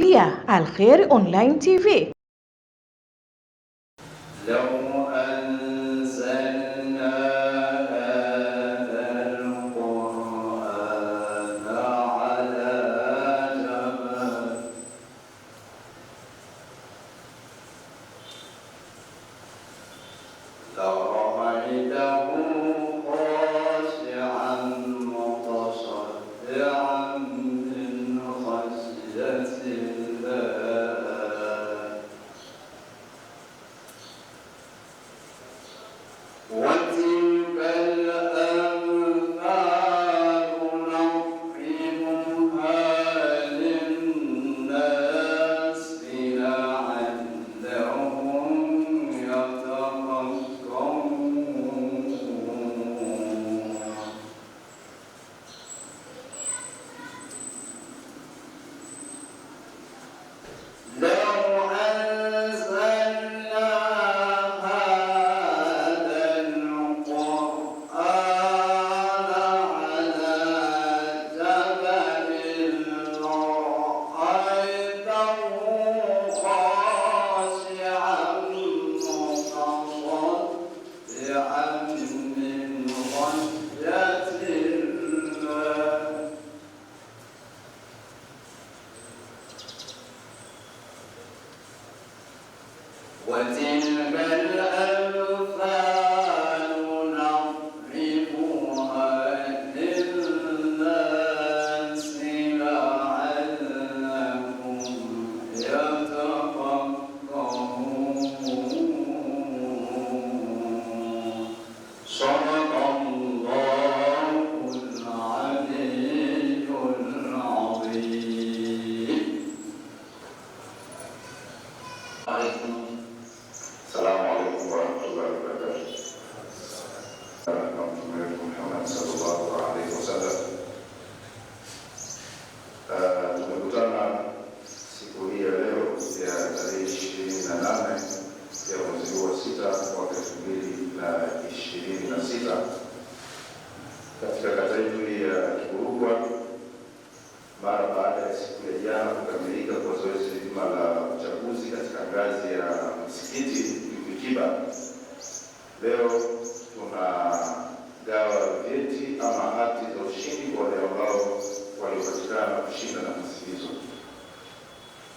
kupitia Al Khair Online TV. Tumekutana siku hii ya leo ya tarehe 28 ya mwezi wa 6 mwaka 2026 katika kata yetu ya Kiburugwa mara baada ya siku ya jana kukamilika kwa zoezi zima la uchaguzi katika ngazi ya msikiti Kiba. Leo tunagawa vyeti ama hati za ushindi kwa wale ambao waliopatikana kushinda nafasi hizo.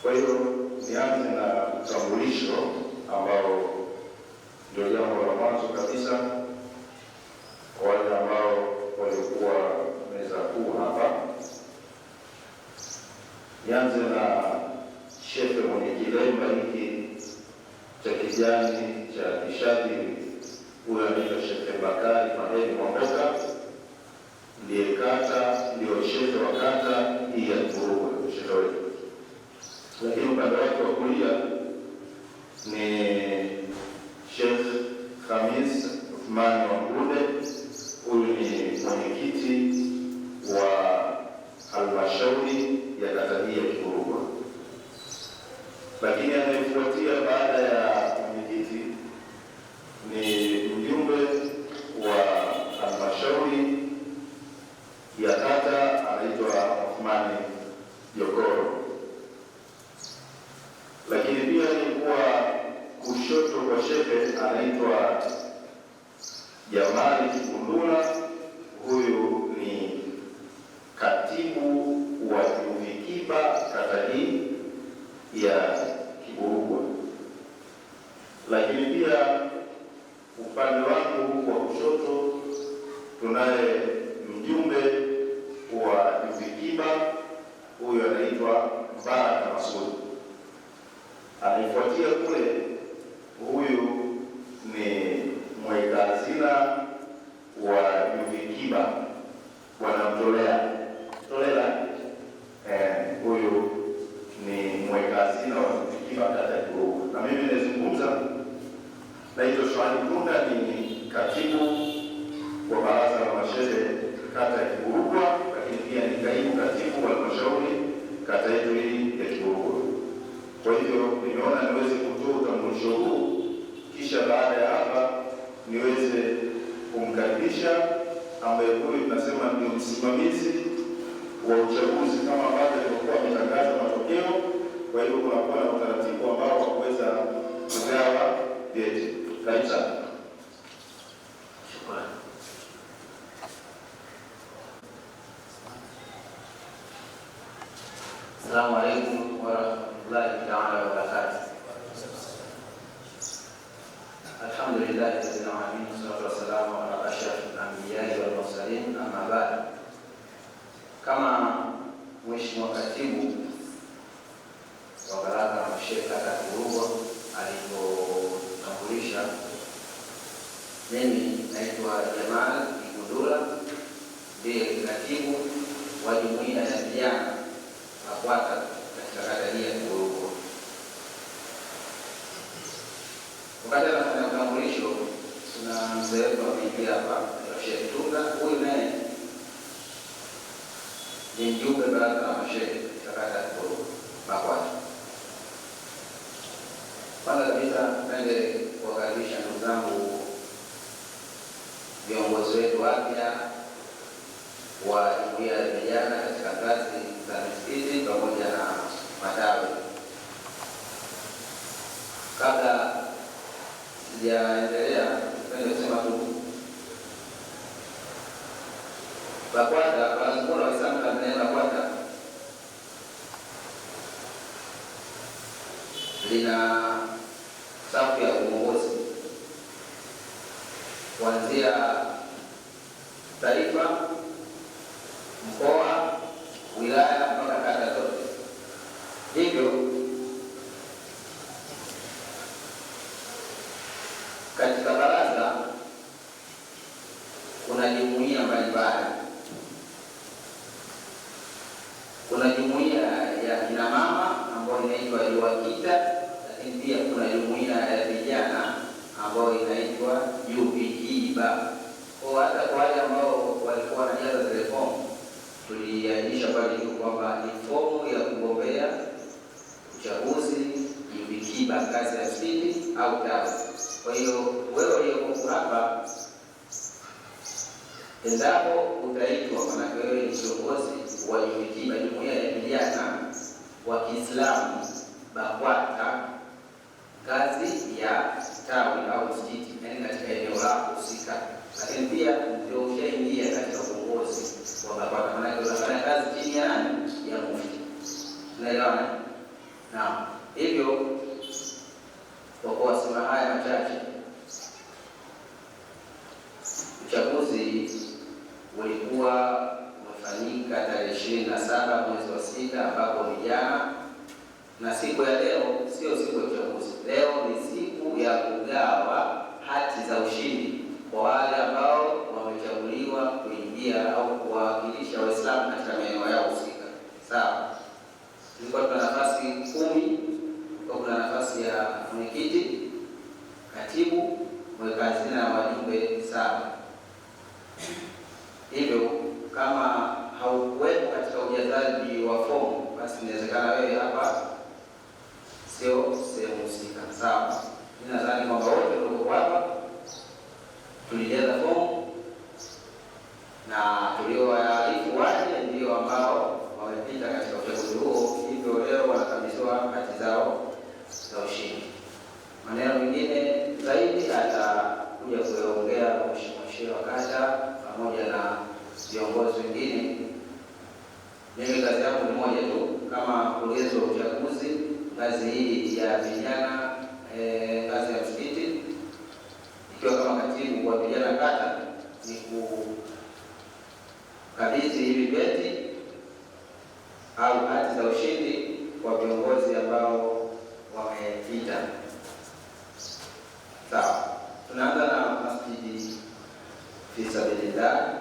Kwa hiyo nianze na utambulisho ambao ndio jambo la mwanzo kabisa kwa wale ambao walikuwa meza kuu hapa. Nianze na shehe mwenye kilemba hiki cha kijani cha nishati, huyo anaitwa Shehe Bakari Mahedi Mwamboka, ndiye shehe wa kata hii ya Kiburugwa, shehe wetu. Lakini upande wake wa kulia ni Sheikh Khamis Uthman Wangude, huyu ni mwenyekiti wa halmashauri ya kata hii ya Kiburugwa. Lakini anayefuatia baada ya mwenyekiti ni mjumbe wa halmashauri ya kata, anaitwa Uthmani Jokoro. Lakini pia alikuwa kushoto kwa shehe anaitwa Jamali Kibundula, huyu ni katibu wa Juvikiba kata hii ya Kiburugwa. Lakini pia upande wangu wa kushoto tunaye mjumbe wa Juvikiba, huyu anaitwa Baraka Masudi. Anayefuatia kule, huyu ni mweka hazina wa Juvikiba, Bwana Mtolela. Huyu ni mweka hazina wa Juvikiba kata ya Kiburugwa. Na mimi nazungumza naitwa Shwani Kunda, ni katibu wa baraza la mashehe kata ya Kiburugwa, lakini pia ni kaimu katibu wa halmashauri kata yetu hii ya Kiburugwa. Kwa hivyo nimeona niweze kutoa utambulisho huu, kisha baada ya hapa niweze kumkaribisha ambaye huyu tunasema ndio msimamizi wa uchaguzi kama ambavyo alikuwa ametangaza matokeo, Kwa hiyo kunakuwa na utaratibu ambao wa kuweza kugawa vyeti. Karibu sana. Shukrani. Assalamu alaikum warahmatullahi taala wabarakatuh. Alhamdulillahi rabbil alamin, wassalatu wassalamu ala ashrafil anbiya'i wal mursalin, amma ba'd. Kama Mheshimiwa Katibu wa Baraza la Masheikh Rungwa alivyotambulisha, mimi naitwa Jamal Igundula, ndiye katibu wa Jumuiya ya Vijana BAKWATA katika kata hii ya Rungwa. Wakati anafanya utambulisho, kuna mzee wetu ameingia hapa, Sheikh Tunga. Huyu naye ni mjumbe Baraza la Masheikh katika kata ya BAKWATA. Kwanza kabisa napende kuwakaribisha ndugu zangu viongozi wetu wapya wa Jumuiya ya Vijana katika ngazi za misikiti pamoja na matawi. Kabla sijaendelea, napenda kusema tu BAKWATA, Baraza Kuu la Waislamu Tanzania BAKWATA lina safu ya uongozi kuanzia taifa, mkoa, wilaya mpaka kata zote. Hivyo katika baraza kuna jumuiya mbalimbali. Kuna jumuiya ya kina mama ambayo inaitwa UWAKITA, lakini pia kuna jumuiya ya vijana ambayo inaitwa UVIBA. Kwa hata kwa wale ambao walikuwa wanajaza zile fomu, tuliainisha pale juu kwamba ni fomu ya kugombea uchaguzi UVIBA ngazi ya msingi au tawi. Kwa hiyo wewe uliyeko hapa, endapo utaitwa, maana wewe ni kiongozi wa UVIBA, jumuiya ya vijana wa Kiislamu BAKWATA ngazi ya tawi au msikiti, yaani katika eneo lako husika, lakini pia ndio ushaingia katika uongozi wa BAKWATA, maana unafanya kazi chini ya nani? Ya mufti. Tunaelewana? Naam. Hivyo kwa kuwasema haya machache, uchaguzi ulikuwa umefanyika tarehe 27 mwezi wa 6 ambapo vijana, na siku ya leo sio siku ya uchaguzi. Leo ni siku ya kugawa hati za ushindi kwa wale ambao wamechaguliwa kuingia au kuwakilisha Waislamu katika maeneo yao husika. Sawa? Tulikuwa tuna nafasi 10, kwa kuna nafasi ya mwenyekiti, katibu, mweka hazina na wajumbe 7. Hivyo kama haukuwepo katika ujazaji wa fomu, basi inawezekana wewe hapa sio sehemu husika. Sawa? Mimi nadhani kwamba wote tulikuwa hapa tulijaza fomu na tuliowaarifu wale ndio ambao wamepita katika uchaguzi huo. Hivyo leo wanakabidhiwa hati zao za ushindi. Maneno mengine zaidi atakuja kuongea mheshimiwa wa kata pamoja na viongozi wengine. Mimi kazi yangu ni moja tu, kama mkurugenzi wa uchaguzi ngazi hii ya vijana ngazi ya msikiti, ikiwa kama katibu wa vijana kata, ni kukabidhi hivi vyeti au hati za ushindi kwa viongozi ambao wamepita. Sawa. Tunaanza na Masjidi Fisabilillah.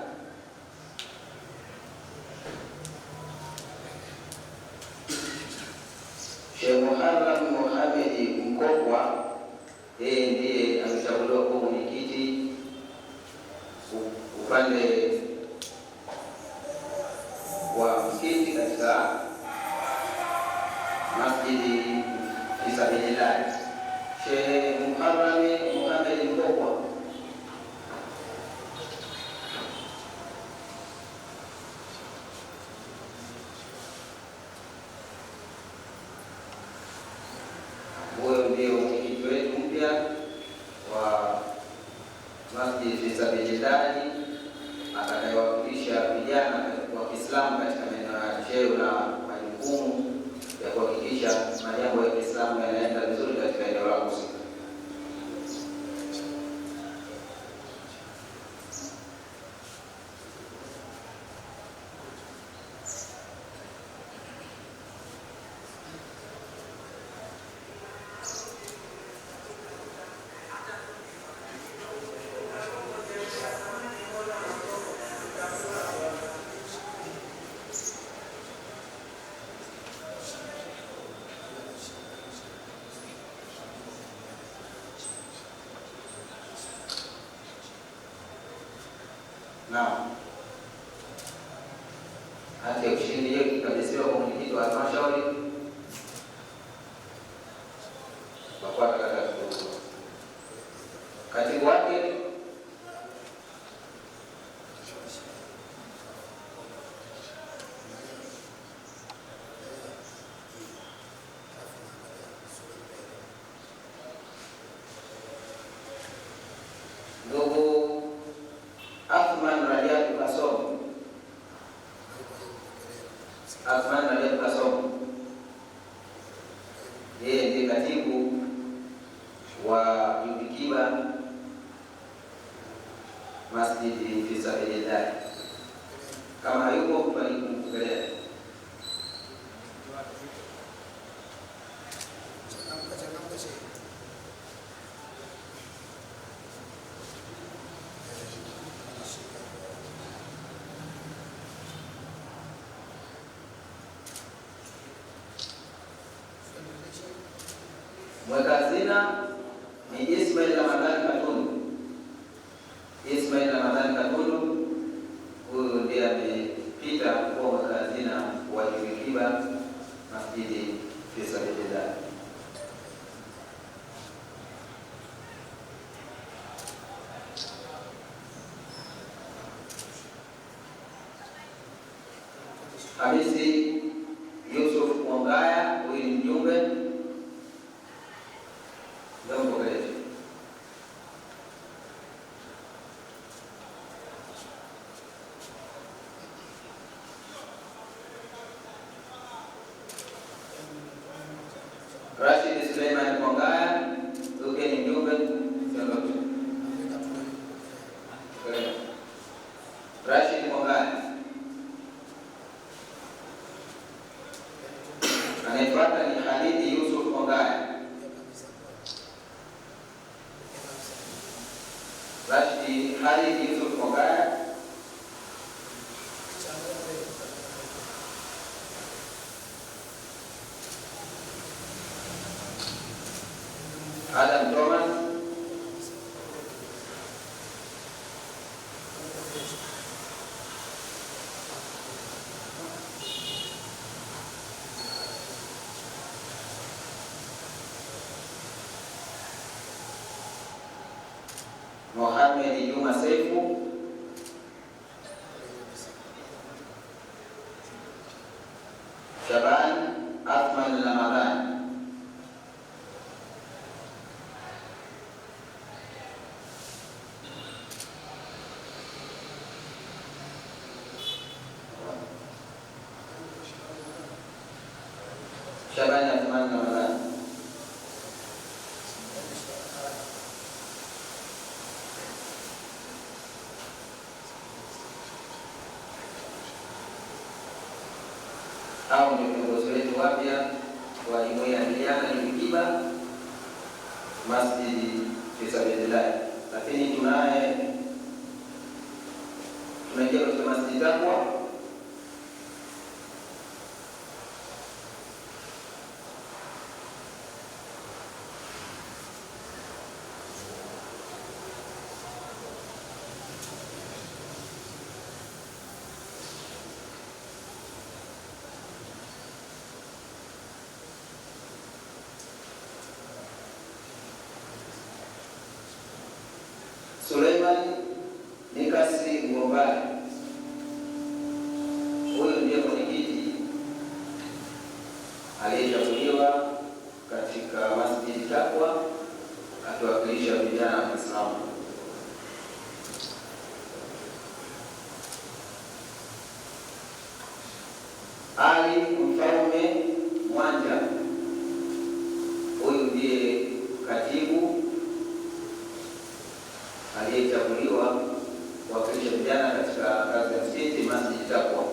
Sheikh Muharram Mohamed Mkokwa, yeye ndiye amechaguliwa kuwa mwenyekiti upande wa msikiti katika Masjidi Fisabilillah. Sheikh Muharram Mohamed Mkokwa. Fisabilillahi atakayewakilisha vijana wa Kiislamu katika maeneo ya cheo na majukumu ya kuhakikisha majambo ya Kiislamu yanaenda vizuri katika eneo la husika. Naam, hati ya ushindi hiyo ikikabidhiwa kwa mwenyekiti wa halmashauri BAKWATA kata ya Kituruka. Katibu wake ndugu Athman Rajab Kasom. Athman Rajab Kasom, yeye ndiye katibu wa Yubikiba Masjid Fisabilillahi. Kama hayupo kumpokelea. Mweka hazina ni Ismail Ramadhani Katundu. Ismail Ramadhani Katundu, huyu ndiye amepita kuwa mweka hazina wa Yubikiba Masjid Fisabilillahi. Hamisi Yusuf Mwangaya, huyu ni mjumbe. Rashid Suleiman Mwangaya, huyu ni mjumbe. Rashid Mwangaya. Anayefuata ni Khalidi Yusuf Mwangaya. Rashid Khalidi Yusuf Mwangaya. Adam Thomas. Mohamed Juma Seifu. Shaban Athman Ramadhani. Shaban Athman Ramadhani. Hao ndio viongozi wetu wapya wa jumuiya ya vijana Yubikiba Masjid Fisabilillahi. Lakini tunaingia katika Masjid Taqwa. Suleiman Nikasi Ngombani, huyu ndiye mwenyekiti aliyechaguliwa katika Masjid Taqwa akiwakilisha vijana wa Kiislamu. aliyechaguliwa kuwakilisha vijana katika ngazi ya msikiti Masjid Taqwa.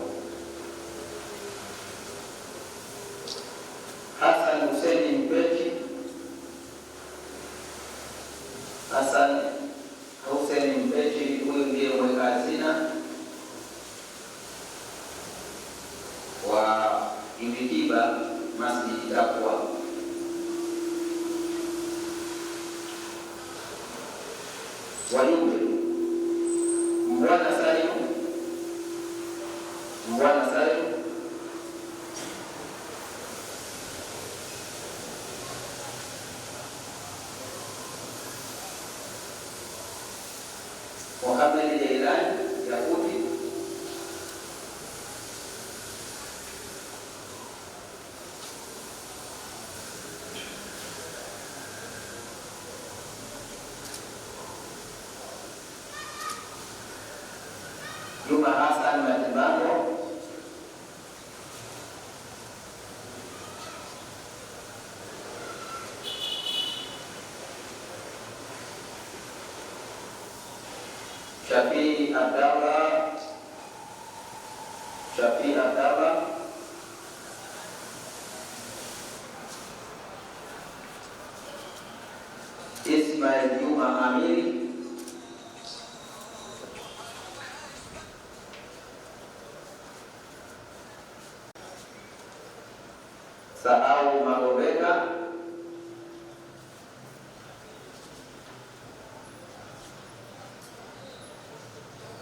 Hassan Hussein Mpechi. Hassan Hussein Mpechi, huyu ndiye mweka hazina wa Imitiba Masjid Taqwa. Wajumbe: Mbwana Salim, Mbwana Salim, Mohamed Jailani Yakuti, Juma Hassan Matibango, Shafi Abdallah, Shafi Abdallah, Ismail Juma Amiri, Sahau Magobeka,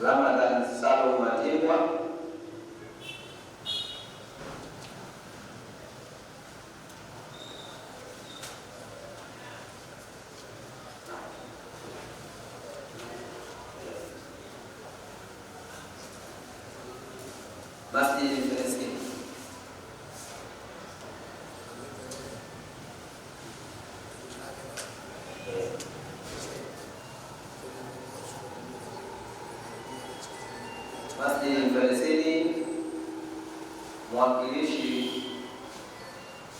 Ramadan Salu Matibwa, Masjid Filistin. Masjid Filistin, mwakilishi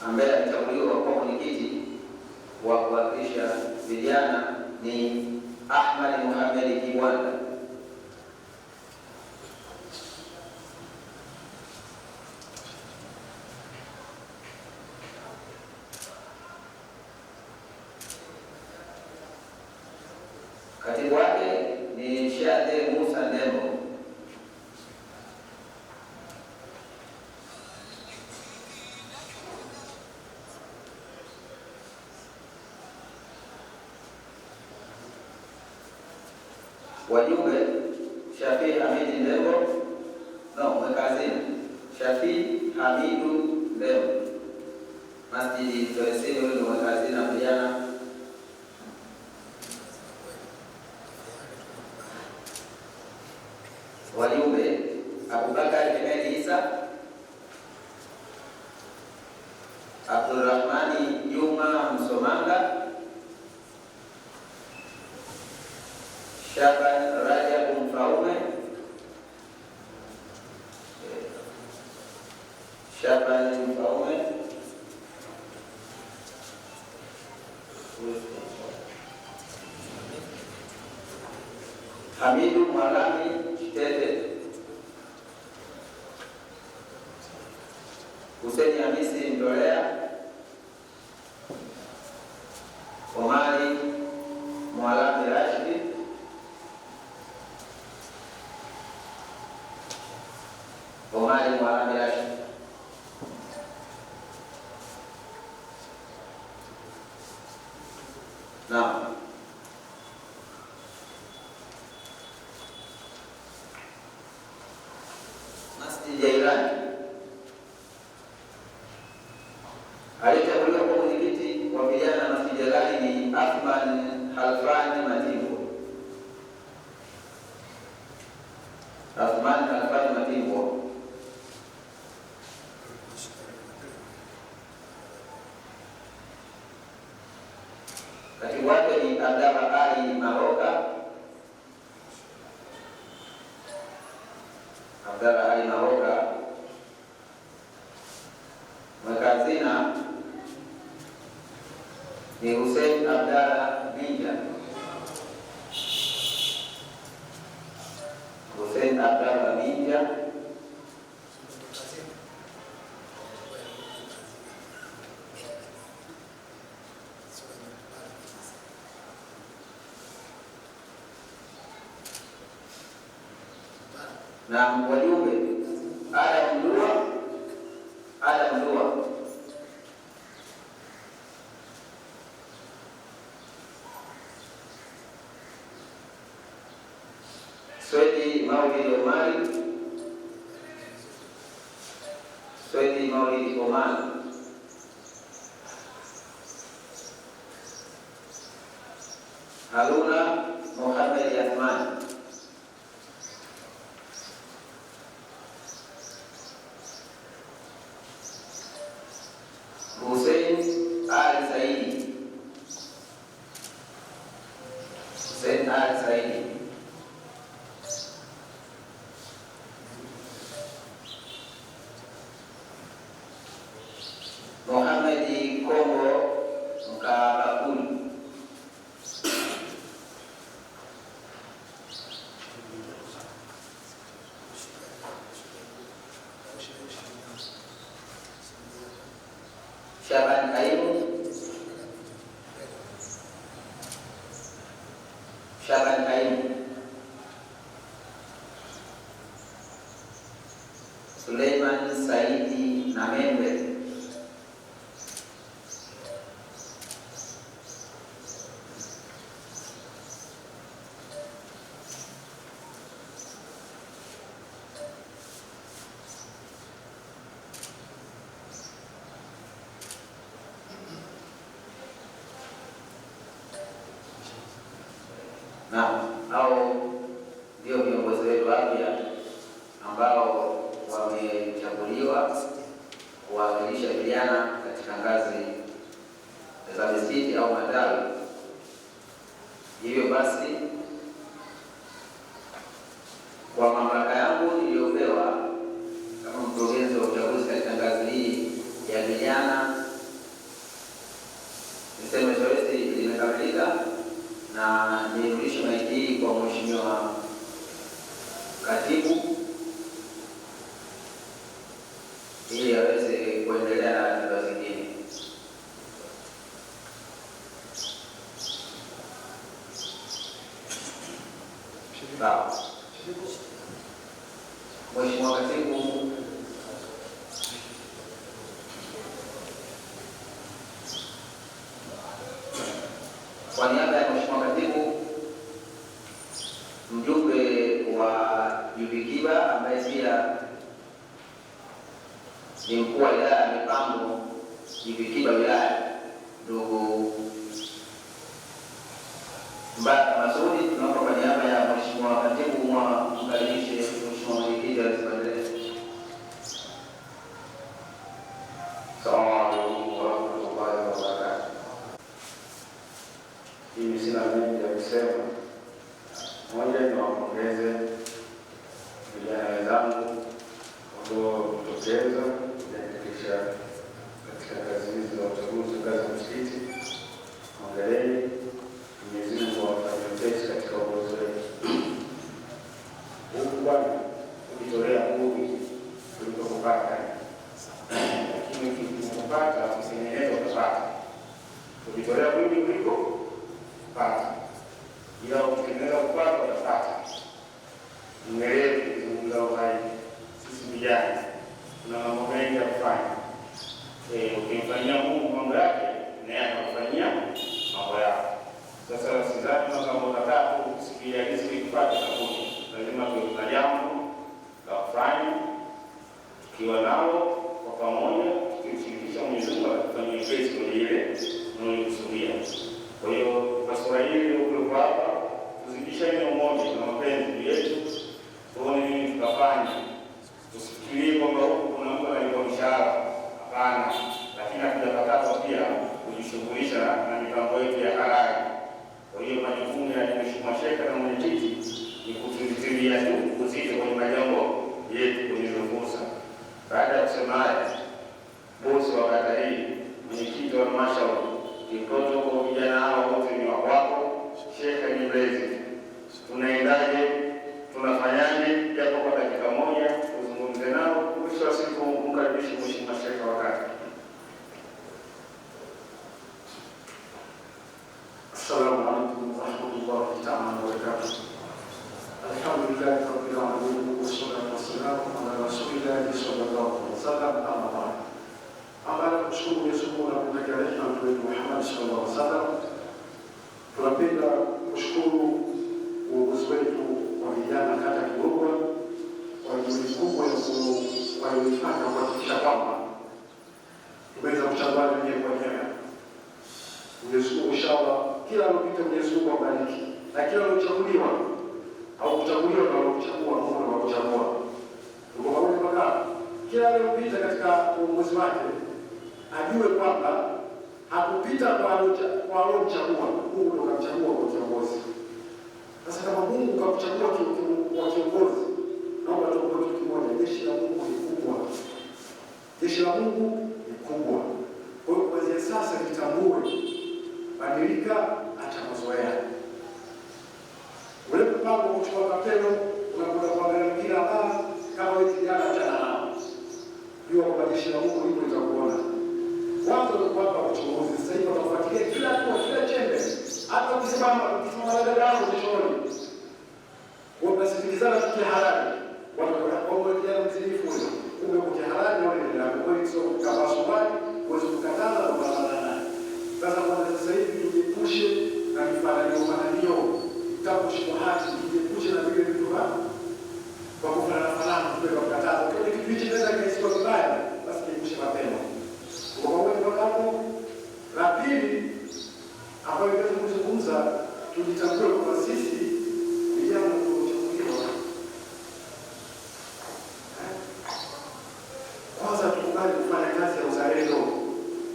ambaye alichaguliwa kwa mwenyekiti wa kuwakilisha vijana ni Ahmad Muhammad Kiwanda. Katibu wake ni Shade Musa Ndembo. Wajumbe: Shafi Hamidi Ndembo, mweka hazina Shafi Hamidu Ndembo, Masjid Filistin, huyu ni mweka hazina vijana. Wajumbe: Abubakar Hemedi Isa, Abdurrahmani Juma Msomanga, Shaban Rajab Mfaume, Shaban Mfaume, Hamidu Mwalami Tete, Hussein Hamisi Ndolea, Omari Mwalami Rashidi, Omari Mwalami Rashidi. Naam. Masjid Jailani, alichaguliwa kwa mwenyekiti wa vijana Masjid Jailani ni Athman Halfani Matimbo. Athman Halfani Matimbo. Katibu wake ni Abdallah Ali Maroka, Abdallah Ali Maroka. Mweka hazina ni Hussein Abdallah Binja. na wajumbe Adam Mdua, Swedi Maulidi Omari, Haruna Mohamed Yathman, Hussein Ali Saidi, Mohamed Kombo Mkabakuli, Shaban Kaimu, Suleiman Saidi Namembe, na hao ndio viongozi wetu wapya ambao wamechaguliwa kuwakilisha vijana katika ngazi za misikiti au matawi. Hivyo basi, kwa mamlaka yangu niliyopewa kama mkurugenzi wa uchaguzi katika ngazi hii ya vijana, niseme zoezi limekamilika na nirudishe maiki hii kwa Mheshimiwa Katibu ili aweze kuendelea na ratiba zingine. Sawa. Mheshimiwa Katibu, kwa niaba ya Mheshimiwa Katibu, mjumbe wa Yubikiba ambaye pia ni mkuu wa idara ya mipango Yubikiba wilaya, ndugu Mbaka Masudi, tunaomba kwa niaba ya Mheshimiwa Katibu mkaribishe Mheshimiwa Mwenyekiti wa Wizara. Assalamu alaikum warahmatullahi wabarakatuh. Mimi sina mengi ya kusema. Moja, niwapongeze vijana wenzangu waliojitokeza kujiandikisha katika kazi hizi za uchaguzi ngazi ya msikiti. Hongereni, Mwenyezi Mungu awafanyie wepesi katika uongozi wenu. Huku bwana, kujitolea nguvu kuliko kupata, lakini ukipata usiendeleze utapata. Kujitolea nguvu kuliko kupata, ila ukitengeneza kupata utapata. Mngelewe kuzungumza uhai. Sisi vijana tuna mambo mengi ya kufanya. Ukimfanyia Mungu mambo yake, naye atakufanyia mambo yako. Sasa sidhani kama utakaa tu kusikia riziki kupata takuja. Lazima tuwe na jambo la kufanya, tukiwa nalo kwa pamoja, tukimshirikisha Mwenyezi Mungu atakufanyia wepesi kwenye ile unayokusudia. Kwa hiyo kwa sura hili uko hapa, tuzidishane umoja na mapenzi yetu, tuone nini tutafanya. Tusifikirie kwamba huko kuna mtu analipwa mshahara, hapana, lakini hatujapata pia kujishughulisha na mipango yetu ya halali. Kwa hiyo majukumu ya Mheshimiwa Sheikh na mwenyekiti ni kutuzitilia tu uzito kwenye majambo yetu kwenye fursa. Baada ya kusema haya, bosi wa kata hii, mwenyekiti wa halmashauri, kikoto kwa vijana hao wote Mungu na kumtakia rehema Mtume wetu Muhammad sallallahu alaihi wasallam. Tunapenda kushukuru uongozi wetu wa vijana kata Kirugwa kwa juhudi kubwa walioifanya kuhakikisha kwamba tumeweza kuchagua wenyewe kwa wenyewe. Mwenyezi Mungu inshallah kila alopita Mwenyezi Mungu awabariki, na kila alochaguliwa au kuchaguliwa na alochagua Mungu na kuchagua. Kwa maana kwamba kila alopita katika uongozi wake ajue kwamba hakupita kwa alomchagua Mungu, ndio kamchagua kwa kiongozi. Sasa kama Mungu kakuchagua kwa kiongozi, naomba tuombe kitu kimoja: jeshi la Mungu ni kubwa, jeshi la Mungu ni kubwa. Kwa hiyo kuanzia sasa litambue, badilika, acha mazoea. Ule mpango wa kuchukua kapelo unakwenda kuangalia mpira kama wewe kijana, achana nao. Jua kwamba jeshi la Mungu lipo litakuona. Kwanza ni kwamba uchunguzi. Sasa hivi watafuatilia kila hatua, kila chembe. Hata ukisimama dada yangu mshoni, wanasikilizana kile halali. Wanakwambia kijana mzinifu huyo, kumbe kwa halali wale ndio kwa hiyo sio kama swali, uweze kukataza na kubanana. Sasa kwa sasa hivi tujiepushe na mifananio, tutakushuhati, tujiepushe na vile vitu kwa kufanana kwa kukataza. Kwa hiyo kitu hichi kinaweza kisiwa vibaya, basi jiepushe mapema. Kwa sababu la pili ambayo tunataka kuzungumza, tujitambue kwa sisi vijana tuliochaguliwa. Kwanza tukubali kufanya kazi ya uzalendo.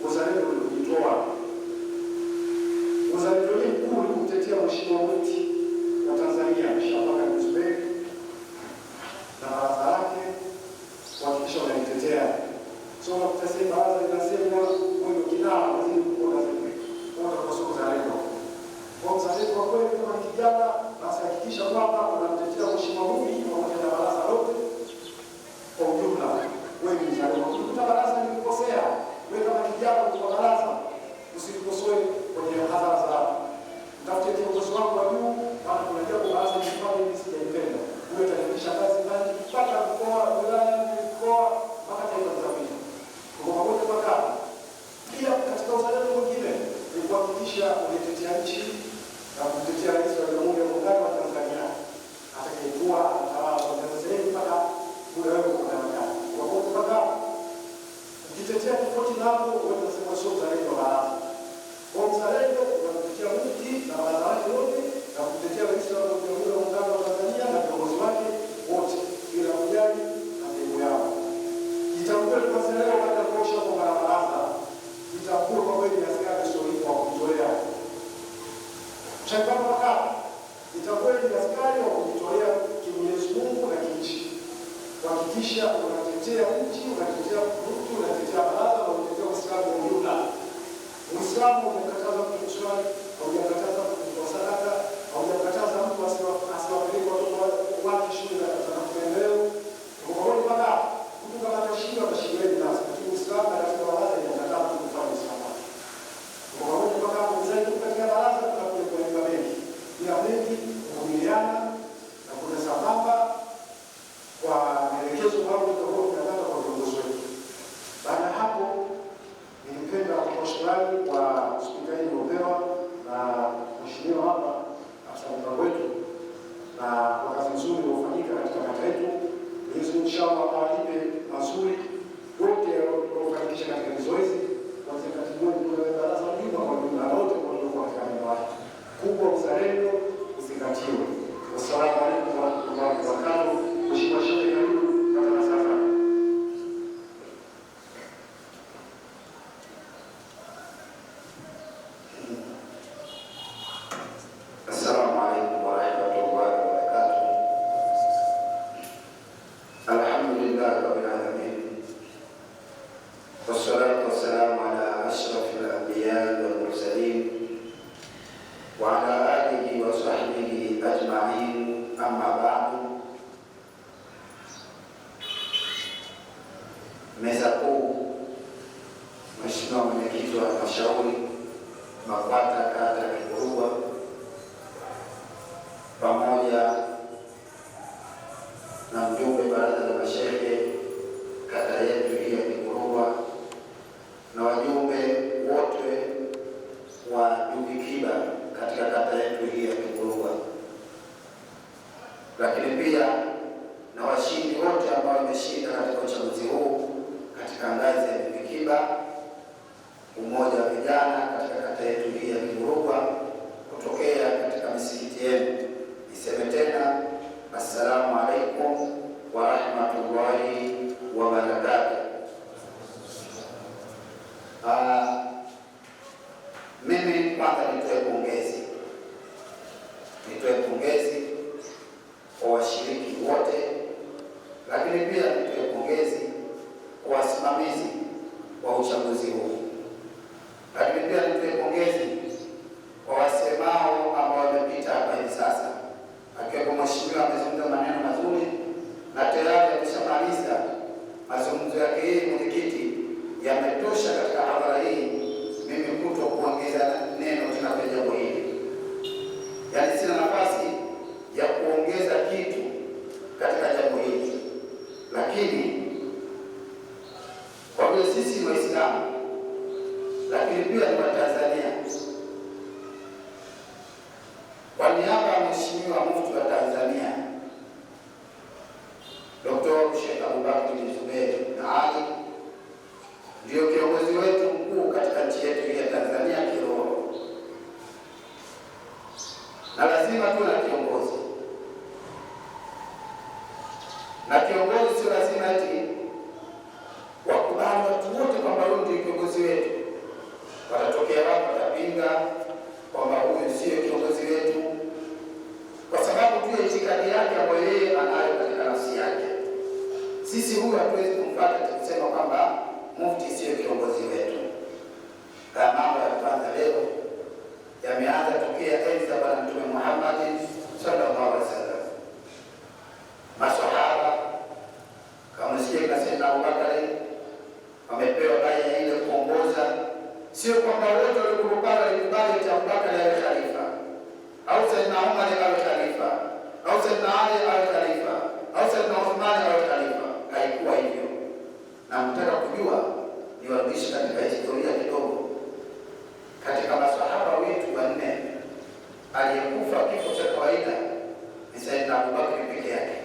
Uzalendo ni kujitoa. Uzalendo ni mkuu ni kutetea mheshimiwa wetu wa Tanzania Shafaka Mzuberi na baraza lake, kuhakikisha wanalitetea. So tutasema baraza linasema wewe kinara waziri mkuu wa Tanzania. Kwa sababu uzalendo. Kwa uzalendo kwa kweli kama kijana, basi hakikisha kwamba unamtetea mheshimiwa huyu pamoja na baraza lote kwa ujumla. Wewe ni mzalendo. Ukikuta baraza likukosea, wewe kama kijana kwa baraza usilikosoe kwenye hadhara za watu. Mtafute kiongozi wako wa juu, maana kuna jambo baraza lifanye hivi sijaipenda. Wewe utafikisha kazi ndani mpaka mkoa, wilaya, mkoa mpaka taifa zima. Kwa pamoja kwa kama pia katika uzalendo mwingine ni kuhakikisha unatetea nchi na kutetea rais wa Jamhuri ya Muungano wa Tanzania atakayekuwa anatawala kwa Tanzania mpaka muda wake unakamilika. Kwa pamoja kwa kama ukitetea tofauti na hapo, wewe unasema sio uzalendo wa baraza. Kwa uzalendo unatetea mufti na baraza lake lote na kutetea rais wa Jamhuri ya Muungano wa Tanzania na viongozi wake wote bila kujali na dhehebu yao. Jitambue kwa leo baada ya kuosha kwa baraza, jitambue kwa wewe ni askari sio kwa kujitolea. Chakama kaka, jitambue ni askari wa kujitolea kimwenyezi Mungu na kinchi. Kuhakikisha unatetea nchi, unatetea mtu, unatetea baraza na unatetea Uislamu kwa ujumla. Uislamu umekataza mtu kuswali, haujakataza mtu kutoa sadaka, haujakataza mtu asiwapeleke watoto wake shule za maendeleo. Kwa hiyo baba, mtu kama atashinda atashindwa nasi, lakini Uislamu na katika baraza inakataza mtu kufanya Uislamu. Kwa hiyo baba, mzazi katika baraza tunakuja kuelewa mengi. Bila mengi kuvumiliana na kuna sambamba kwa maelekezo ambayo tutakuwa tunapata kwa viongozi wetu. Baada ya hapo, ningependa kutoa shukrani kwa spika hii iliyopewa na mheshimiwa hapa afisa mpango wetu na kwa kazi nzuri iliyofanyika katika kata yetu. Mwenyezi Mungu inshallah awalipe mazuri wote waliofanikisha katika zoezi, kuanzia katibu wetu na baraza zima kwa jumla wote waliokuwa katika eneo hili. Kubwa uzalendo uzingatiwe. Wassalamu alaykum wa rahmatullahi wa barakatuh. Mheshimiwa Sheikh, karibu kata na sasa. Assalamu alaykum wa rahmatullahi wa barakatuh. Alhamdulillah rabbil alamin. Wassalatu wassalamu ala ashrafil anbiya'i wal mursalin wa ala alihi wa sahbihi ajma'in, amma ba'du. Meza kuu, Mheshimiwa mwenyekiti wa halmashauri MAKWATA kata ya Kirugwa pamoja na mjumbe baraza la mashehe kata yetu hii ya Kirugwa na wajumbe lakini pia na washindi wote ambao wameshinda katika uchaguzi huu katika ngazi ya Vikiba, umoja wa vijana katika kata yetu hii ya Kivurugwa, kutokea katika misikiti yenu. Niseme tena assalamu alaikum wa rahmatullahi wa barakatuh. Mimi kwanza nitoe pongezi kwa washiriki wote, lakini pia nitoe pongezi kwa wasimamizi wa uchaguzi huu, lakini pia nitoe pongezi kwa wasemao ambao wamepita hapa hivi sasa, akiwepo mheshimiwa amezungumza maneno mazuri na tayari ameshamaliza mazungumzo yake. Hii mwenyekiti, yametosha katika hadhara hii mimi kuto kuongeza neno tena kwenye jambo hili. Yaani sina nafasi ya kuongeza kitu katika jambo hili, lakini kwa vile sisi ni Waislamu lakini pia ni Watanzania, kwa niaba ya Mheshimiwa Mufti wa Tanzania Dr. Sheikh Abubakar bin Zubeir na Ali, ndio kiongozi wetu mkuu katika nchi yetu ya Tanzania kiroho, na lazima tuwe na kiongozi, na kiongozi sio lazima eti wakubali watu wote kwamba huyu ndio kiongozi wetu. Watatokea watu watapinga kwamba huyu sio kiongozi wetu, kwa sababu tu itikadi yake ambayo yeye anayo katika nafsi yake. Sisi huyu hatuwezi kumfuata kusema kwamba mufti sio kiongozi wetu. Kama mambo ya kwanza leo yameanza tokea enzi za Bwana Mtume Muhammad sallallahu alaihi wasallam. Maswahaba kama Sheikh Sayyidina Abubakar wamepewa bai'a ile kuongoza, sio kwamba wote walikubali Abubakar awe khalifa au Sayyidina Umar awe khalifa au Sayyidina Ali awe khalifa au Sayyidina Uthman awe khalifa. Haikuwa hivyo. Na mtaka kujua niwarudishe katika historia kidogo. Katika maswahaba wetu wanne, aliyekufa kifo cha kawaida ni Sayyidina Abubakar peke yake.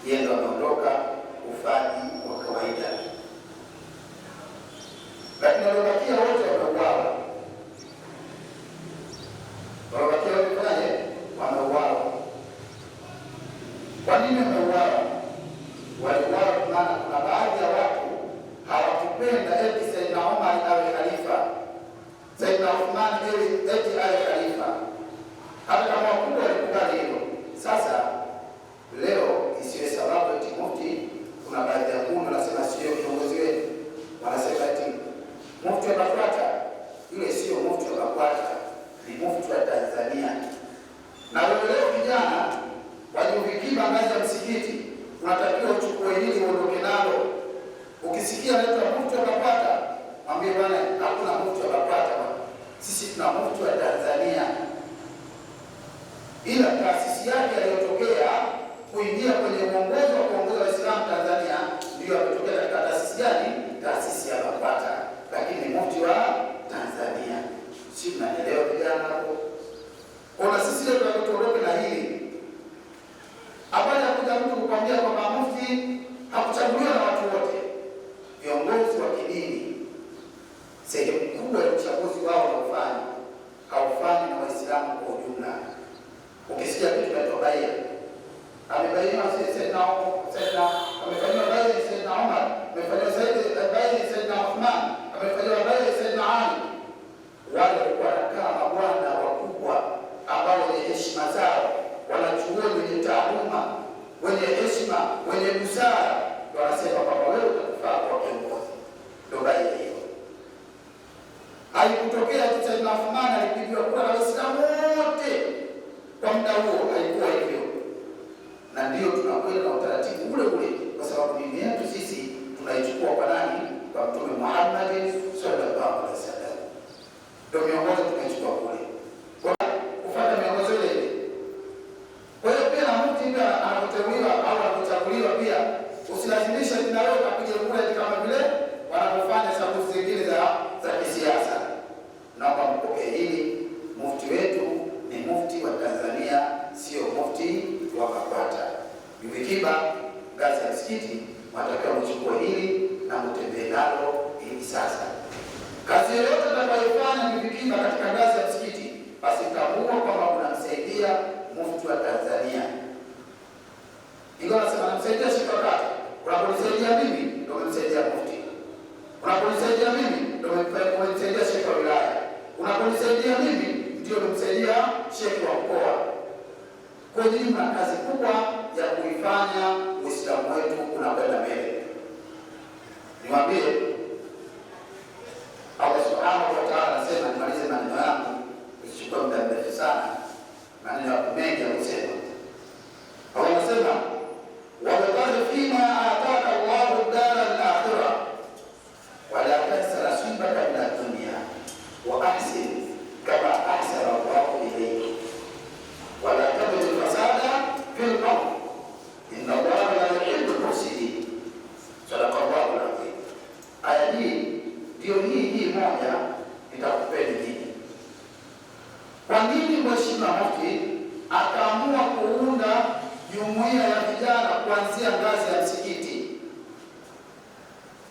Yeye ndo ameondoka ufaji wa kawaida, lakini waliobakia wote wameuawa. Waliobakia wamefanyaje? Wameuawa. Kwa nini wameuawa? Waliuawa maana kuna baadhi ya watu hawakupenda eti Sayyidina Umar awe khalifa, Sayyidina Uthman eti awe khalifa, hata kama wakubwa walikubali hilo. Sasa leo isiwe sababu eti mufti, kuna baadhi ya kundi wanasema sio kiongozi wetu, wanasema eti mufti wa BAKWATA. Yule sio mufti wa BAKWATA, ni mufti wa Tanzania. Na leo vijana wajivikiba ngazi ya msikiti, unatakiwa uchukue hili uondoke nalo. Ukisikia anaitwa mufti wa BAKWATA, mwambie bwana, hakuna mufti wa BAKWATA bwana. Sisi tuna mufti wa Tanzania. Ila taasisi yake aliyotokea kuingia kwenye uongozi wa kuongoza Waislamu Tanzania ndio ametokea katika taasisi gani? Taasisi ya BAKWATA, lakini mufti wa Tanzania. Si tunaelewa vijana hapo? Kwa sisi leo tunatoroka na hili. Habari ya kuja mtu kukwambia kwamba mufti hakuchaguliwa na watu wote. Viongozi wa kidini sehemu kubwa ya uchaguzi wao wanaofanya haufanyi na Waislamu kwa ujumla. Ukisikia kitu kinaitwa bai'a, amebaiwa Sayyidina amefanywa bai'a Sayyidina Umar, amefanywa bai'a Sayyidina Uthman, amefanywa bai'a Sayyidina Ali. Wale walikuwa wanakaa mabwana wakubwa ambao wenye heshima zao, wanachuoni wenye taaluma, wenye heshima, wenye busara, wanasema kwamba wewe utakufaa kwa kiongozi. Ndio bai'a hiyo. Haikutokea tu Sayyidina Uthman alipigiwa kura na Waislamu wote kwa muda huo, haikuwa hivyo. Na ndio tunakwenda na utaratibu ule ule, kwa sababu dini yetu sisi tunaichukua kwa nani? Kwa Mtume Muhammad sallallahu alaihi wasallam. Ndio miongozo tunaichukua kule, kwa kufuata miongozo ile. Kwa hiyo pia na mtu pia anapoteuliwa au anapochaguliwa pia usilazimishe jina lako kapige kura kama vile wanapofanya sababu zingine za kisiasa. Naomba mpokee hili, mufti wetu ni mufti wa Tanzania, sio mufti wa UVIKIBA ngazi ya msikiti, mnatakiwa mchukue hili na mtembee nalo hivi sasa. Kazi yoyote utakayofanya UVIKIBA katika ngazi ya msikiti, basi tambua kwamba unamsaidia mufti wa Tanzania. Ingawa nasema namsaidia Sheikh Wakati, unaponisaidia mimi ndio umemsaidia mufti. Unaponisaidia mimi ndio umemsaidia Sheikh wa wilaya. Unaponisaidia mimi ndio umemsaidia Sheikh wa mkoa. Kwa hiyo mna kazi kubwa ya kuifanya Uislamu wetu unakwenda mbele. Niwaambie, Allah Subhanahu wa Ta'ala anasema, nimalize maneno yangu usichukue muda mrefu sana, maneno ya mengi ya kusema. Allah anasema, wabtaghi fima ataka Allahu dara al-akhirah wala tansa nasibaka min ad-dunya wa ahsin kama ahsana Allahu ilayk wala tabghi al-fasada fil ardh inna Allaha la yuhibbu al-mufsidin. Sadaqa Allahu al-azim. Aya hii ndio hii moja nitakupeni hii. Kwa nini Mheshimiwa Mufti akaamua kuunda jumuiya ya vijana kuanzia ngazi ya msikiti?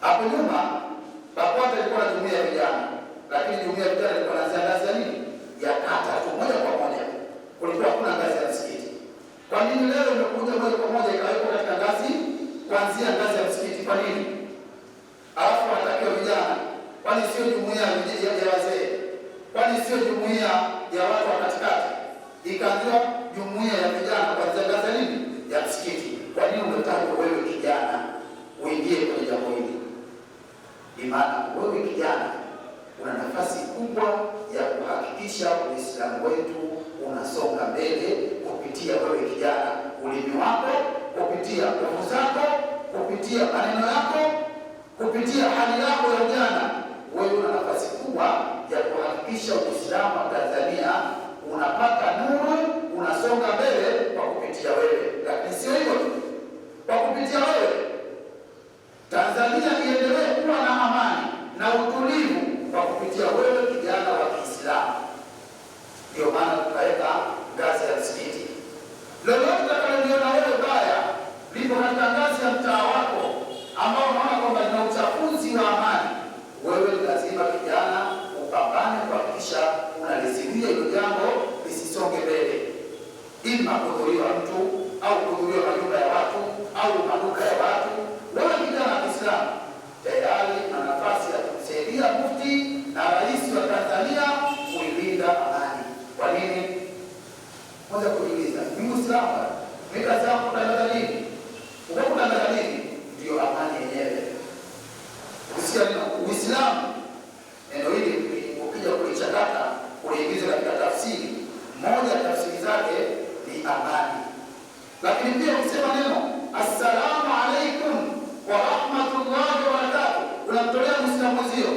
Hapo nyuma BAKWATA ilikuwa na jumuiya ya vijana, lakini jumuiya ya vijana ilikuwa inaanzia ngazi ya nini? Ya kata tu, moja kwa moja. Kulikuwa hakuna ngazi ya msikiti. Kwa nini leo imekuja moja kwa moja ikawekwa katika ngazi, kuanzia ngazi ya msikiti? Kwa nini? Alafu wanatakiwa vijana. Kwani sio jumuiya ya wazee? Kwani sio jumuiya ya watu wa katikati? Ikaanzia jumuiya ya vijana kuanzia ngazi ya nini? Ya msikiti. Kwa nini unataka wewe kijana uingie kwenye jambo hili? Imani wewe kijana una nafasi kubwa ya kuhakikisha Uislamu wetu unasonga mbele kupitia wewe kijana, ulimi wako, kupitia nguvu zako, kupitia maneno yako, kupitia hali yako ya ujana. Wewe una nafasi kubwa ya kuhakikisha Uislamu wa Tanzania unapata nuru, unasonga mbele kwa kupitia wewe. Lakini sio hivyo tu, kwa kupitia wewe Tanzania iendelee kuwa na amani na utulivu kwa kupitia wewe kijana wa Kiislamu. Ndio maana tukaweka ngazi ya msikiti. Lolote utakaloona wewe baya lipo katika ngazi ya mtaa wako ambao unaona kwamba ina uchafuzi wa amani, wewe lazima kijana upambane kuhakikisha unalizuia hilo jambo lisisonge mbele. Ima kuhudhuriwa mtu au kuhudhuriwa majumba ya watu au maduka ya watu, wewe kijana wa Kiislamu tayari na nafasi ya kumsaidia mufti na rais wa Tanzania kuilinda amani. Kwa nini? Kwanza kujiuliza, ni Muislamu, mimi kazi yangu kutangaza nini? Kutangaza nini? Ndio amani yenyewe. Ukisikia neno Uislamu, neno hili ukija kulichakata, kuliingiza katika tafsiri, moja ya tafsiri zake ni amani. Lakini pia ukisema neno assalamu alaikum wa rahmatullahi wa barakatuh, unamtolea Muislamu zio,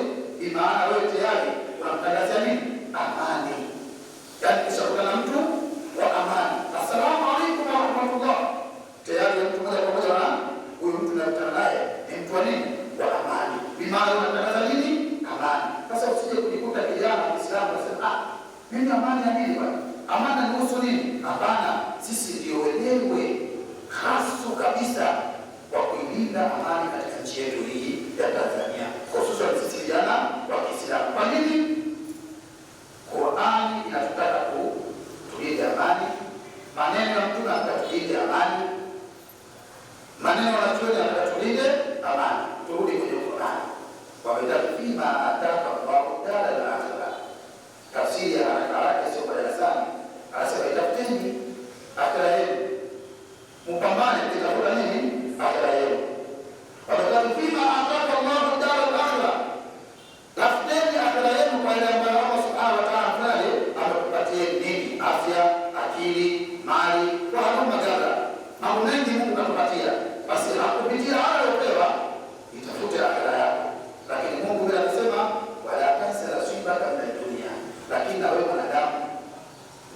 imaana wewe tayari unamtangazia nini? Amani. Yaani ukishakutana na mtu wa amani, assalamu alaikum wa rahmatullah, tayari mtu moja kwa moja na huyu mtu unakutana naye ni mtu wa nini? Wa amani. Imaana unatangaza nini? Amani. Sasa usije kujikuta kijana Muislamu unasema mimi amani ya nini bwana? Amani inahusu nini? Hapana, sisi ndio wenyewe hasa kabisa kwa kuilinda amani katika nchi yetu hii ya Tanzania, hususan sisi vijana wa Kiislamu. Kwa nini? Qur'ani inatutaka tulinde amani, maneno ya Mtume anataka tulinde amani, maneno ya Mtume anataka tulinde amani. Turudi kwenye Qur'ani, wabtaghi fima ataka Allahu dara al-akhirah. Tafsiri ya haraka sio kwa darasani, anasema itafuteni akhira yenu, mpambane kutafuta nini? Akhira yenu. Wabtaghi fima ataka Allahu dara al-akhirah, tafuteni akhira yenu kwa ile ambayo Allah Subhanahu wa Ta'ala amekupatia nini? Afya, akili, mali, kwa haruma gala, mambo mengi Mungu katupatia. Basi hakupitia hayo upewa, itafute akhira yako. Lakini Mungu bila kusema wala tansa nasibaka min ad-dunya, lakini na wewe mwanadamu,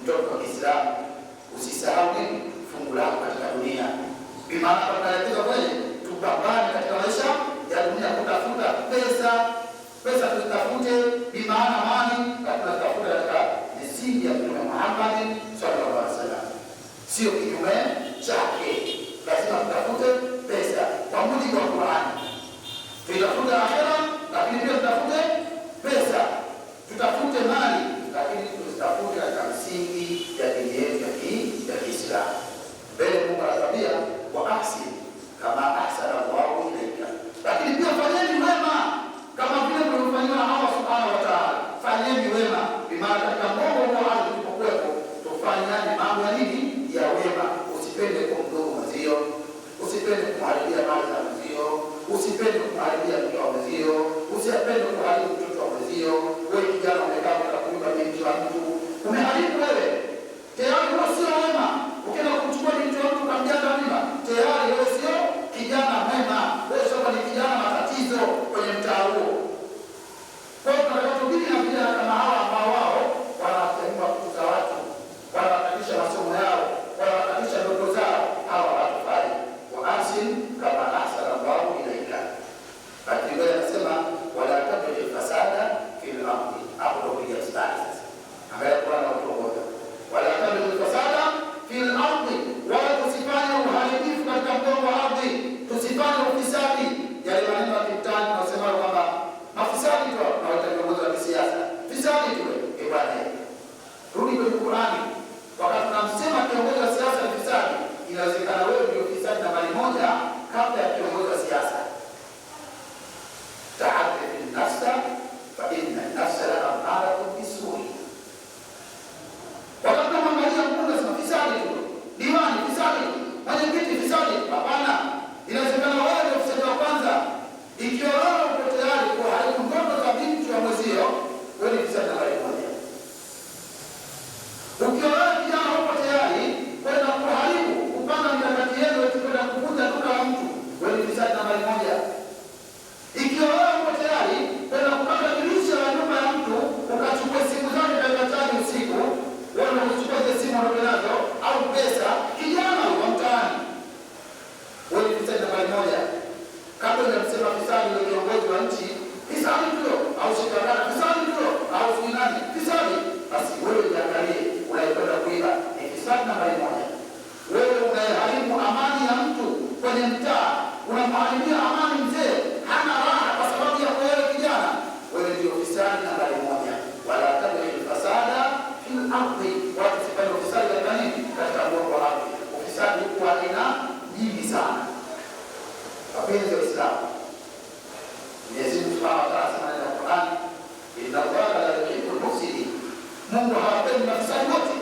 mtoto wa Kiislamu, usisahau nini? Fungu lako katika dunia. Bimaana tunatakiwa kweli tupambane katika maisha ya dunia kutafuta pesa. Pesa tutafute bimaana amani, na tunatafuta katika misingi ya Mtume Muhammad sallallahu alaihi wasallam, sio kinyume chake. lazima tutafute pesa kwa mujibu wa Qur'ani. Tutafute akhera, lakini pia tutafute pesa, tutafute mali, lakini tutafute katika msingi ya dini yetu ya Kiislamu. Mbele Mungu anatuambia wa ahsin kama ahsana Allahu ilayka, lakini pia fanyeni wema kama vile mlivyofanyiwa na Allah subhanahu wa ta'ala. Fanyeni wema, bimaana katika mambo ambayo tulipokuwepo tufanyane mambo ya nini? Ya wema. Usipende kumdhuru mwenzio, usipende kumharibia mali za mwenzio, usipende kumharibia mke wa mwenzio, usipende kuharibu mtoto wa mwenzio. Wewe kijana umekaa ukakuiba binti wa mtu, umeharibu wewe, tayari wewe sio wema. Ukienda kumchukua binti wa mtu ukamjaza mimba, tayari wewe sio kijana mwema, wewe sio ni kijana matatizo kwenye mtaa huo. Kwa hiyo tunataka na vijana kama hawa ambao wao wanatengwa kukuza watu, wanakatisha masomo yao, wanakatisha ndoto zao, hawa watu bali wa ahsin kama ahsana Allahu ilayka. Lakini wewe anasema wala tabghi fasada fil ardi, hapo ndio kuja stari sasa. Angalia Qur'an na watu wote. Wala tabghi fasada fil ardi, wala tusifanye uharibifu katika mgongo wa ardhi, tusifanye ufisadi. Yale maneno ya kitani wanasema kwamba mafisadi tu na watengenezaji wa kisiasa, fisadi tu. Bwana, rudi kwenye Qur'ani. Wakati tunamsema kiongozi wa siasa ni fisadi, inawezekana wewe ndio fisadi nambari moja kabla ya kiongozi wa siasa. Ta'addid an-nafsa fa inna an-nafsa la'amaratun bis-su'i. Wakati tunamwangalia mbunge sema fisadi tu, diwani fisadi, mwenyekiti fisadi, hapana. Inawezekana wewe ndio fisadi wa kwanza. Ikiwa wewe uko tayari kuharibu ndoto za binti wa mwenzio, wewe ni fisadi nambari moja. Ukiwa wewe kijana uko tayari kwenda kuharibu, kupanga mikakati yenu ya kwenda kuvunja duka la mtu, wewe ni fisadi nambari moja. Ikiwa wewe uko tayari kwenda kupanga dirisha la nyumba ya mtu, ukachukua simu zake dakika 5 usiku, wewe unachukua zile simu unazo au pesa, kijana wa mtaani, wewe ni fisadi nambari moja. Kabla ya kusema fisadi ni kiongozi wa nchi, fisadi ndio au shirika, fisadi ndio au finani, fisadi, basi wewe jiangalie, unaipenda kuiba, ni fisadi nambari moja. Wewe unaharibu amani ya mtu kwenye mtaa, unamharibia amani mzee, hana raha kwa sababu ya wewe kijana, wewe ndio fisadi nambari moja. Wala tabghi fasada fil ardi, watu sifanye fisadi katika nini? Katika mgongo wa ardhi. Ufisadi huwa aina nyingi sana. Wapenzi wa Islam, Mwenyezi Mungu Subhanahu wa Ta'ala anasema katika Qur'an, inna Allaha la yuhibbul mufsidin, Mungu hapendi mafisadi wote.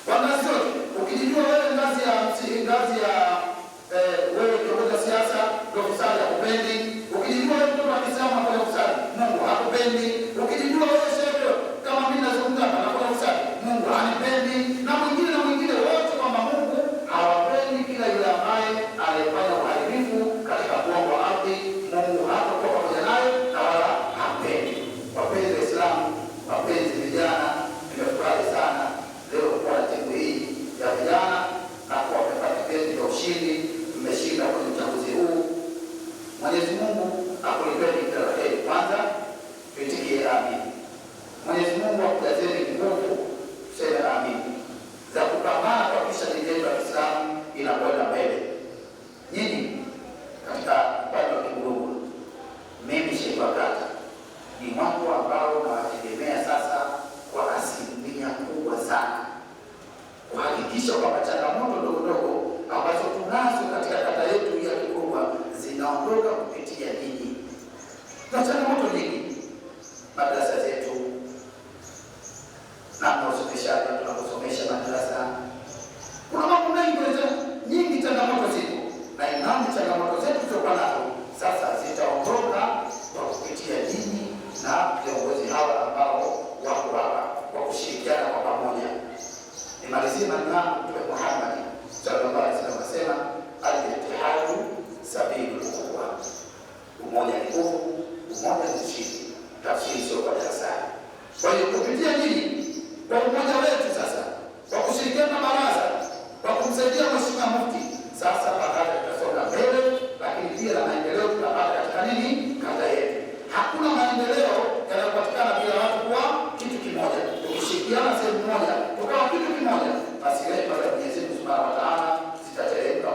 Wangazi wote, ukijijua wewe ngazi ya wewe kiongozi wa siasa ndio fisadi hakupendi. Ukijijua wewe mtu wa Kiislamu anafanya fisadi, Mungu hakupendi. Ukijijua wewe shehe kama mimi nazungumza hapa anafanya fisadi, Mungu hanipendi. Na mwingine wote, kwamba Mungu hawapendi kila yule ambaye anayefanya uharibifu katika mgongo wa ardhi. Mungu hatakuwa pamoja naye na wala hapendi. Wapenzi wa Islam, wapenzi vijana, nimefurahi sana leo kuwa na timu hii ya vijana na kuwa wamepata vyeti vya ushindi, tumeshinda kwenye uchaguzi huu. Mwenyezi Mungu akulipeni kila la heri. Kwanza tuitikie amin. Mwenyezi Mungu akujazeni nguvu, tuseme amin, za kupambana kuhakikisha dini yetu ya Kiislamu inakwenda mbele. Nyinyi katika upande wa Kigurugwa, mimi Sheikh Wakata ni mambo ambao nawategemea sasa kwa asilimia kubwa sana, kuhakikisha kwamba changamoto ndogo ndogo ambazo tunazo katika kata yetu ya Kigurugwa zinaondoka kupitia nyinyi. Na changamoto nyingi, madrasa zetu, namna usomeshaji, tunaposomesha madrasa, kuna mambo mengi nyingi, changamoto zipo, na imani changamoto zetu zilizokuwa nazo sasa zitaondoka kwa kupitia nyinyi na viongozi hawa ambao wako hapa kwa kushirikiana kwa pamoja. Nimalizie maneno yangu. Mtume Muhammad sallallahu alaihi wasallam anasema al-ittihadu sabilul quwwa, umoja ni nguvu, umoja ni ushindi. Tafsiri sio kwa darasani. Kwa hiyo kupitia nyinyi, kwa umoja wetu sasa, kwa kushirikiana na baraza, kwa kumsaidia Mheshimiwa Mufti, sasa baraza itasonga mbele, lakini pia la maendeleo tutapata katika nini? Kata yetu. Hakuna maendeleo yanayopatikana bila watu kuwa kitu kimoja. Tukishirikiana sehemu moja, tukawa kitu kimoja, basi rehema za Mwenyezi Mungu Subhanahu wa Ta'ala zitateremka.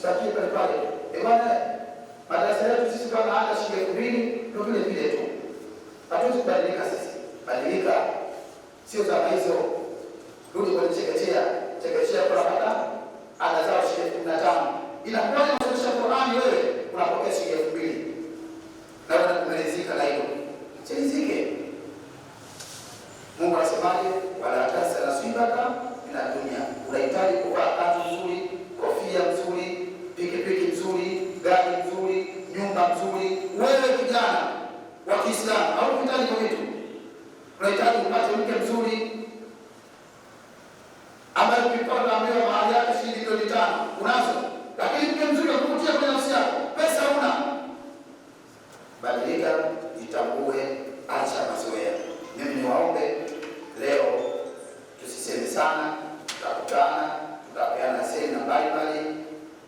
tusibakie pale pale. Bwana, madarasa yetu sisi kama ada shilingi 2000 ndio vile vile tu. Hatuwezi kubadilika sisi. Badilika, sio zama hizo. Rudi kwenye chekechea kwa hata ada zao shilingi 15. Inakuwa ni unasomesha Qur'ani wewe unapokea shilingi 2000. Na unakumelezika na hilo. Chilizike. Mungu anasemaje? Wala tasa nasibaka na dunia. Unahitaji kuvaa kanzu nzuri, kofia nzuri, pikipiki nzuri, gari nzuri, nyumba nzuri. Wewe kijana wa Kiislamu au unahitaji kwa vitu. Unahitaji upate mke mzuri ambaye ukipata ambaye mahali yake shilingi milioni 5 unazo. Lakini mke mzuri akuvutia kwenye nafsi yako, pesa huna. Badilika, jitambue, acha mazoea. Mimi niwaombe leo tusiseme sana, tutakutana, tutapeana semina mbalimbali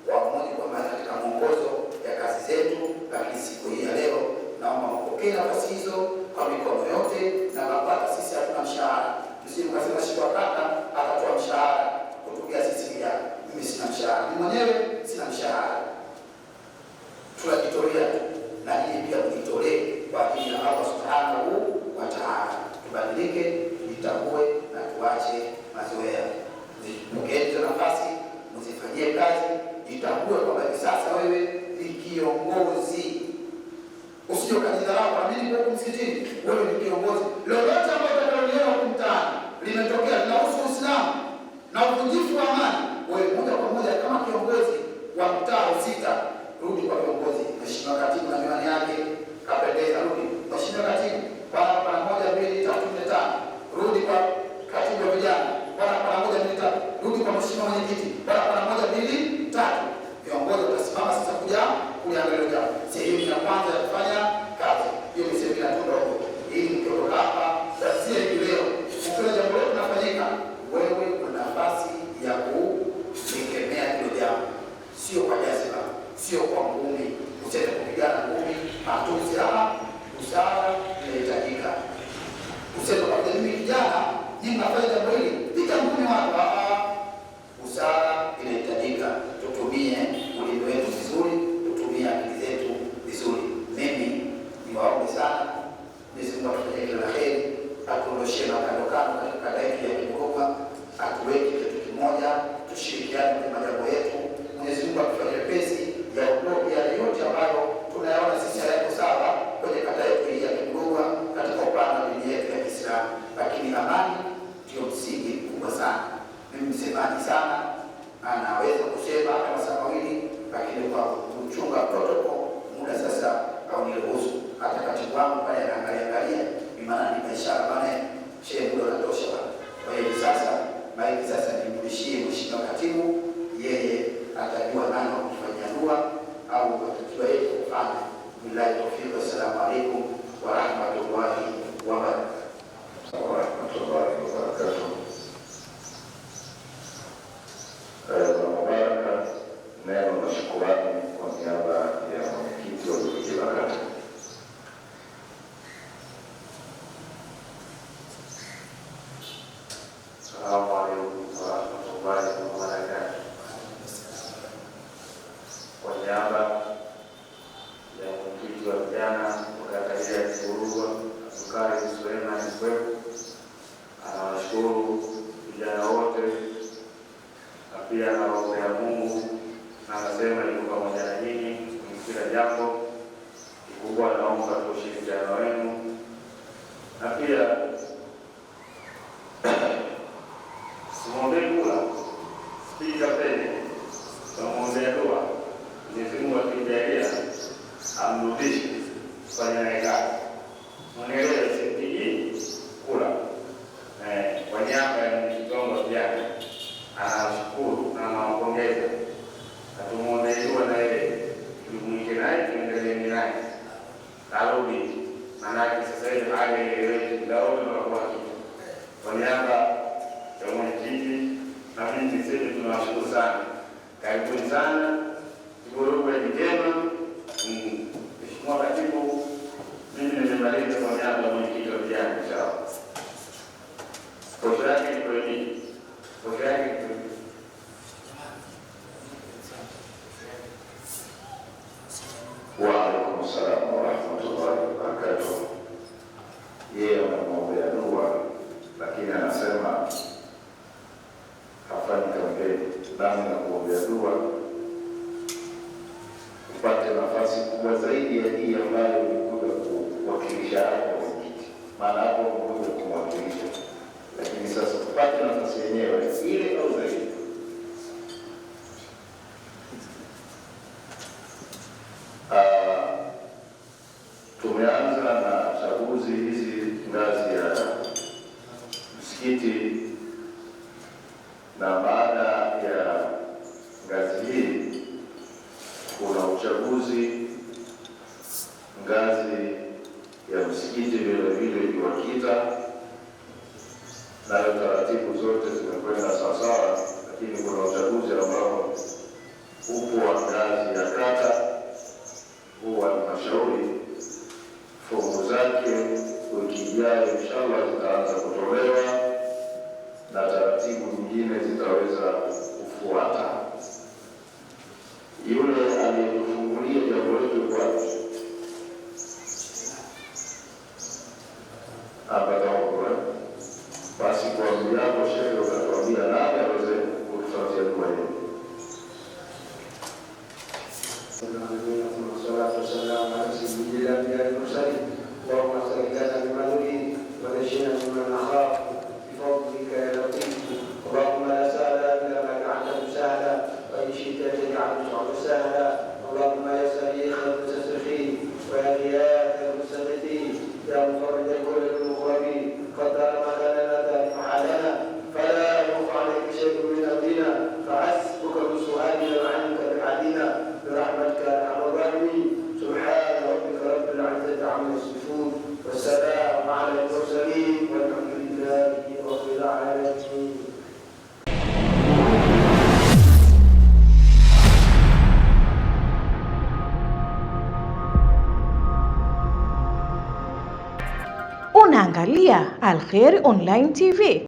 wamoja kwa maana katika mwongozo ya kazi zetu, lakini siku hii ya leo naomba mpokee nafasi hizo kwa mikono yote na mapata. Sisi hatuna mshahara, msimkasema shika kata akatoa mshahara kutugia sisi vijana. Mimi sina mshahara, mimi mwenyewe sina mshahara. Tunajitolea na hii pia kujitolee kwa ajili ya Allah Subhanahu wa Ta'ala. Tubadilike, tujitambue na tuache mazoea. Mkeni nafasi, msifanyie kazi, jitambue kwamba sasa wewe ni kiongozi. Usije ukajidharau kwa nini kwa msikitini, wewe ni kiongozi. Lolote ambalo utakaloelewa kumtaani limetokea linahusu Uislamu na uvunjifu wa amani, wewe moja kwa moja kama kiongozi wa mtaa husika, rudi kwa viongozi. Mheshimiwa Katibu na miwani yake kapendeza, rudi. Mheshimiwa Katibu, bwana 1 2 3 4 5, rudi kwa Katibu wa vijana. Bwana 1 2 3, rudi kwa Mheshimiwa Mwenyekiti. Bwana 1 2 3. Viongozi watasimama sasa kuja kuliangalia jambo. Sehemu ya kwanza ya kufanya kazi. Hiyo ni sehemu ya ndogo. Ili mkiondoka hapa, sasa hivi leo, ukiona jambo lote linafanyika, wewe una nafasi ya kulikemea hilo jambo. Sio kwa jazba, sio kwa ngumi, usende kupigana ngumi, matusi. Busara inahitajika. Usende kwa mimi kijana, nyinyi mnafanya jambo hili, piga ngumi watu. Busara inahitajika. Tutumie ulimi wetu vizuri, tutumie akili zetu vizuri. Mimi niwaombe sana, Mwenyezi Mungu atufanyie kila la heri, atuondoshie makando katika kata yetu ya Kigoma, atuweke kitu kimoja, tushirikiane kwenye majambo yetu. Mwenyezi Mungu atufanyie pesi ya uongozi yale yote ambayo tunayaona sisi hayako sawa kwenye kata yetu hii ya Kigoma katika upande wa dini yetu ya Kiislamu. Lakini amani ndio msingi mkubwa sana. Mimi msemaji sana, anaweza kusema kama saa mawili, lakini kwa kuchunga protocol muda sasa au niruhusu. Hata katibu wangu pale anaangalia maana ni ishara bana, shehe muda unatosha bana. Kwa hiyo sasa maiki sasa nimrudishie Mheshimiwa Katibu, yeye atajua nani wa kufanya dua au atakiwa yeye kufanya. Billahi tawfiq. Assalamu alaykum wa rahmatullahi wa barakatuh. Neno na shukrani kwa niaba ya mwenyekiti wa Kigoma kata. Assalamu alaykum wa rahmatullahi wa barakatuh. Kwa niaba ya mwenyekiti wa vijana wa kata ya Kigoma, Sukari Suleiman Mkweku, anawashukuru vijana wote na pia anawaombea Mungu na anasema yuko pamoja na nyinyi kwenye kila jambo. Kikubwa naomba kwa ushirikiano wenu na pia simwombee kula spika pende tunamwombea dua. Mwenyezi Mungu akijalia amrudishe kufanya naye kazi. Mwanaelewa sipigi kula kwa niaba ya mkitongo vijana anashukuru na anawapongeza. Atumuombee dua na yeye tujumuike naye tuendelee Assalamu warahmatullahi wabarakatuh. Yeye anamwombea dua, lakini anasema hafanyi kampeni. Nami nakuombea dua upate nafasi kubwa zaidi ya hii ambayo ulikuja kuwakilisha hapo mwenyekiti, maana hapo ulikuja kumwakilisha, lakini sasa tupate nafasi yenyewe ile au zaidi. Tumeanza na chaguzi hizi ngazi ya msikiti, na baada ya ngazi hii kuna uchaguzi ngazi ya msikiti vile vile JUAKITA, nayo taratibu zote zimekwenda sawasawa, lakini kuna uchaguzi ambao upo wa ngazi ya kata, huu wa halmashauri. Fomu zake wiki ijayo inshallah zitaanza kutolewa na taratibu nyingine zitaweza kufuata. Yule aliyetufungulia jambo letu kwaje hapa Kaongwe, basi kwa mjambo shehe utatuambia nani aweze kutufatia dua hiyo. والصلاة والسلام على سيد الأنبياء المرسلين اللهم اغفر لنا بما نريد ونجنا مما نخاف بفضلك يا لطيف اللهم لا سهل إلا ما جعلته سهلا وإن شئت تجعله صعبا سهلا اللهم يسر لي خير المستسرخين ويا غياث المستغيثين يا مفرج كل المغربين قدر ما لنا تعرف حالنا فلا يخفى عليك شيء من أمرنا فحسبك بسؤالنا وعنك بحالنا برحمتك يا ارحم الراحمين. سبحان ربك رب العزة عما يصفون والسلام على المرسلين والحمد لله رب العالمين. Unaangalia Al Khair Online TV.